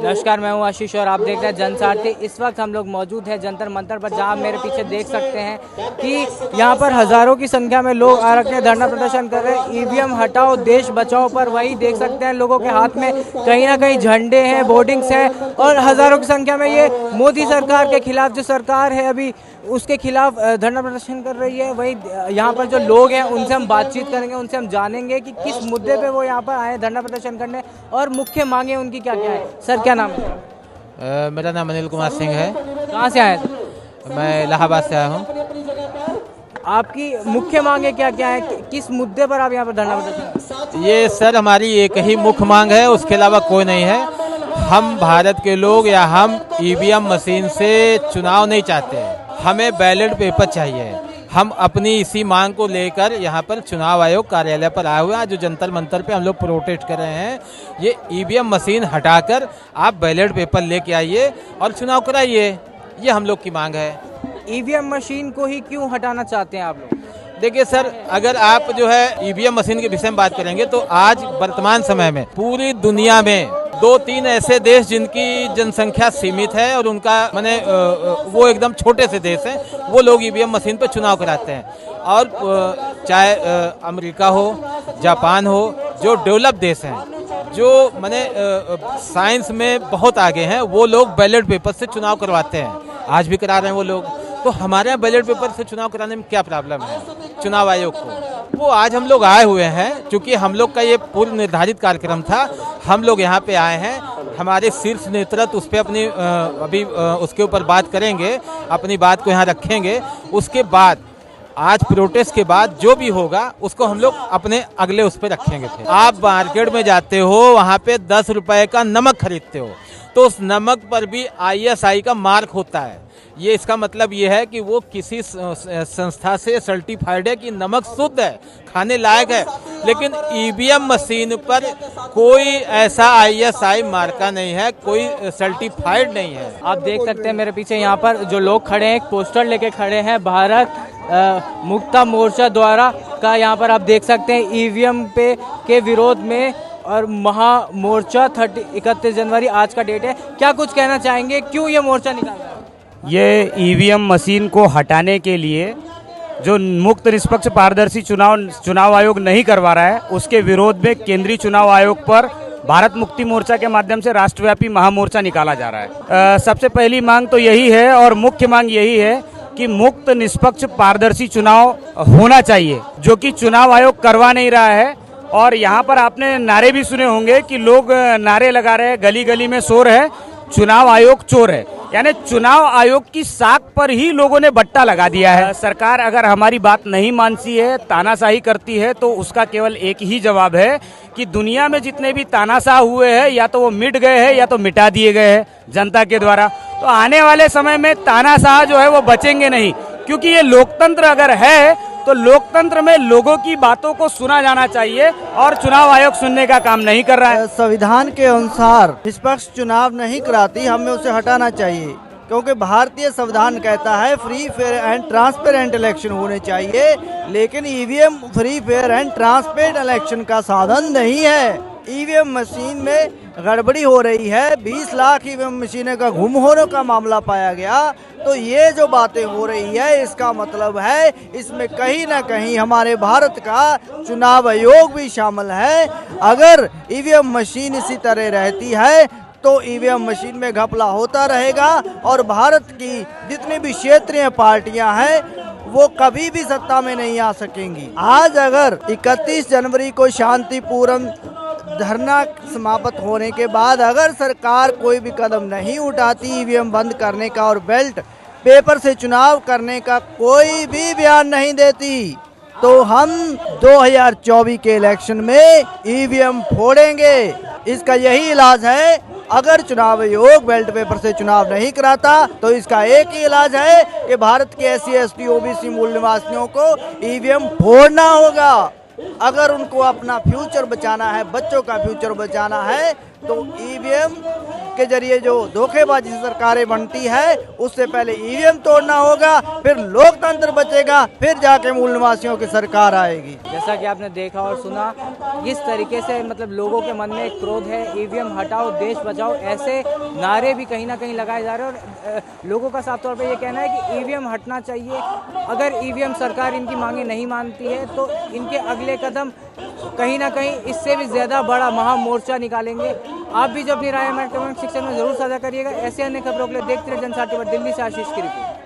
नमस्कार, मैं हूं आशीष और आप देख रहे हैं जनसारथी। इस वक्त हम लोग मौजूद हैं जंतर मंतर पर, जहां मेरे पीछे देख सकते हैं कि यहां पर हजारों की संख्या में लोग आ रखे हैं, धरना प्रदर्शन कर रहे हैं। ईवीएम हटाओ देश बचाओ पर वही देख सकते हैं लोगों के हाथ में कहीं ना कहीं झंडे हैं, बोर्डिंग्स हैं और हजारों की संख्या में ये मोदी सरकार के खिलाफ, जो सरकार है अभी उसके खिलाफ धरना प्रदर्शन कर रही है। वही यहाँ पर जो लोग हैं उनसे हम बातचीत करेंगे, उनसे हम जानेंगे कि किस मुद्दे पे वो यहाँ पर आए धरना प्रदर्शन करने और मुख्य मांगे उनकी क्या क्या है। सर, क्या नाम है? मेरा नाम अनिल कुमार सिंह है। कहाँ से आए? मैं इलाहाबाद से आया हूँ। आपकी मुख्य मांगे क्या क्या है, किस मुद्दे पर आप यहाँ पर धरना प्रदर्शन? ये सर हमारी एक ही मुख्य मांग है, उसके अलावा कोई नहीं है। हम भारत के लोग या हम ईवीएम मशीन से चुनाव नहीं चाहते हैं, हमें बैलेट पेपर चाहिए। हम अपनी इसी मांग को लेकर यहाँ पर चुनाव आयोग कार्यालय पर आए हुए हैं। जो जंतर मंतर पे हम लोग प्रोटेस्ट कर रहे हैं, ये ईवीएम मशीन हटाकर आप बैलेट पेपर लेके आइए और चुनाव कराइए, ये हम लोग की मांग है। ईवीएम मशीन को ही क्यों हटाना चाहते हैं आप लोग? देखिए सर, अगर आप जो है ईवीएम मशीन के विषय में बात करेंगे तो आज वर्तमान समय में पूरी दुनिया में 2-3 ऐसे देश जिनकी जनसंख्या सीमित है और उनका माने वो एकदम छोटे से देश हैं, वो लोग ईवीएम मशीन पर चुनाव कराते हैं। और चाहे अमेरिका हो, जापान हो, जो डेवलप देश हैं, जो माने साइंस में बहुत आगे हैं, वो लोग बैलेट पेपर से चुनाव करवाते हैं, आज भी करा रहे हैं वो लोग। तो हमारे यहाँ बैलेट पेपर से चुनाव कराने में क्या प्रॉब्लम है चुनाव आयोग को? वो आज हम लोग आए हुए हैं, क्योंकि हम लोग का ये पूर्व निर्धारित कार्यक्रम था। हम लोग यहाँ पे आए हैं, हमारे शीर्ष नेतृत्व उस पर अपनी अभी उसके ऊपर बात करेंगे, अपनी बात को यहाँ रखेंगे। उसके बाद आज प्रोटेस्ट के बाद जो भी होगा उसको हम लोग अपने अगले उस पर रखेंगे। फिर आप मार्केट में जाते हो, वहाँ पे 10 रुपए का नमक खरीदते हो, तो उस नमक पर भी ISI का मार्क होता है। ये इसका मतलब ये है कि वो किसी संस्था से सर्टिफाइड है कि नमक शुद्ध है, खाने लायक है। लेकिन ईवीएम मशीन पर कोई ऐसा ISI मार्का नहीं है, कोई सर्टिफाइड नहीं है। आप देख सकते हैं मेरे पीछे यहाँ पर जो लोग खड़े हैं, एक पोस्टर लेके खड़े हैं भारत मुक्ता मोर्चा द्वारा का। यहाँ पर आप देख सकते हैं ईवीएम पे के विरोध में और महा मोर्चा 31 जनवरी आज का डेट है। क्या कुछ कहना चाहेंगे, क्यों ये मोर्चा निकाला है? ये ईवीएम मशीन को हटाने के लिए जो मुक्त निष्पक्ष पारदर्शी चुनाव आयोग नहीं करवा रहा है, उसके विरोध में केंद्रीय चुनाव आयोग पर भारत मुक्ति मोर्चा के माध्यम से राष्ट्रव्यापी महामोर्चा निकाला जा रहा है। सबसे पहली मांग तो यही है और मुख्य मांग यही है कि मुक्त निष्पक्ष पारदर्शी चुनाव होना चाहिए, जो कि चुनाव आयोग करवा नहीं रहा है। और यहाँ पर आपने नारे भी सुने होंगे कि लोग नारे लगा रहे हैं, गली गली में शोर है, चुनाव आयोग चोर है। यानी चुनाव आयोग की साख पर ही लोगों ने बट्टा लगा दिया है। सरकार अगर हमारी बात नहीं मानती है, तानाशाही करती है, तो उसका केवल एक ही जवाब है कि दुनिया में जितने भी तानाशाह हुए हैं, या तो वो मिट गए हैं या तो मिटा दिए गए हैं जनता के द्वारा। तो आने वाले समय में तानाशाह जो है वो बचेंगे नहीं, क्योंकि ये लोकतंत्र अगर है तो लोकतंत्र में लोगों की बातों को सुना जाना चाहिए और चुनाव आयोग सुनने का काम नहीं कर रहा है। संविधान के अनुसार निष्पक्ष चुनाव नहीं कराती, हमें उसे हटाना चाहिए, क्योंकि भारतीय संविधान कहता है free fair and transparent election होने चाहिए। लेकिन EVM free fair and transparent election का साधन नहीं है। ईवीएम मशीन में गड़बड़ी हो रही है, 20 लाख ईवीएम मशीनें का गुम होने का मामला पाया गया। तो ये जो बातें हो रही है, इसका मतलब है इसमें कहीं ना कहीं हमारे भारत का चुनाव आयोग भी शामिल है। अगर ईवीएम मशीन इसी तरह रहती है तो ईवीएम मशीन में घपला होता रहेगा और भारत की जितनी भी क्षेत्रीय पार्टियां हैं वो कभी भी सत्ता में नहीं आ सकेंगी। आज अगर 31 जनवरी को शांतिपूर्ण धरना समाप्त होने के बाद अगर सरकार कोई भी कदम नहीं उठाती ईवीएम बंद करने का और बैलेट पेपर से चुनाव करने का कोई भी बयान नहीं देती, तो हम 2024 के इलेक्शन में ईवीएम फोड़ेंगे। इसका यही इलाज है। अगर चुनाव आयोग बैलेट पेपर से चुनाव नहीं कराता तो इसका एक ही इलाज है कि भारत के SC ST OBC मूल निवासियों को ईवीएम फोड़ना होगा। अगर उनको अपना फ्यूचर बचाना है, बच्चों का फ्यूचर बचाना है, तो ईवीएम के जरिए जो धोखेबाजी से सरकारें बनती है, उससे पहले ईवीएम तोड़ना होगा, फिर लोकतंत्र बचेगा, फिर जाके मूल निवासियों की सरकार आएगी। जैसा कि आपने देखा और सुना, किस तरीके से मतलब लोगों के मन में एक क्रोध है, ईवीएम हटाओ देश बचाओ, ऐसे नारे भी कहीं ना कहीं लगाए जा रहे हैं। और लोगों का साफ तौर पे ये कहना है कि ईवीएम हटना चाहिए। अगर ईवीएम सरकार इनकी मांगे नहीं मानती है तो इनके अगले कदम कहीं ना कहीं इससे भी ज़्यादा बड़ा महामोर्चा निकालेंगे। आप भी जो अपनी राय हमारे कमेंट सेक्शन में ज़रूर साझा करिएगा। ऐसे अन्य खबरों के लिए देखते रहिए जनसार टीवी। दिल्ली से आशीष की रिपोर्ट।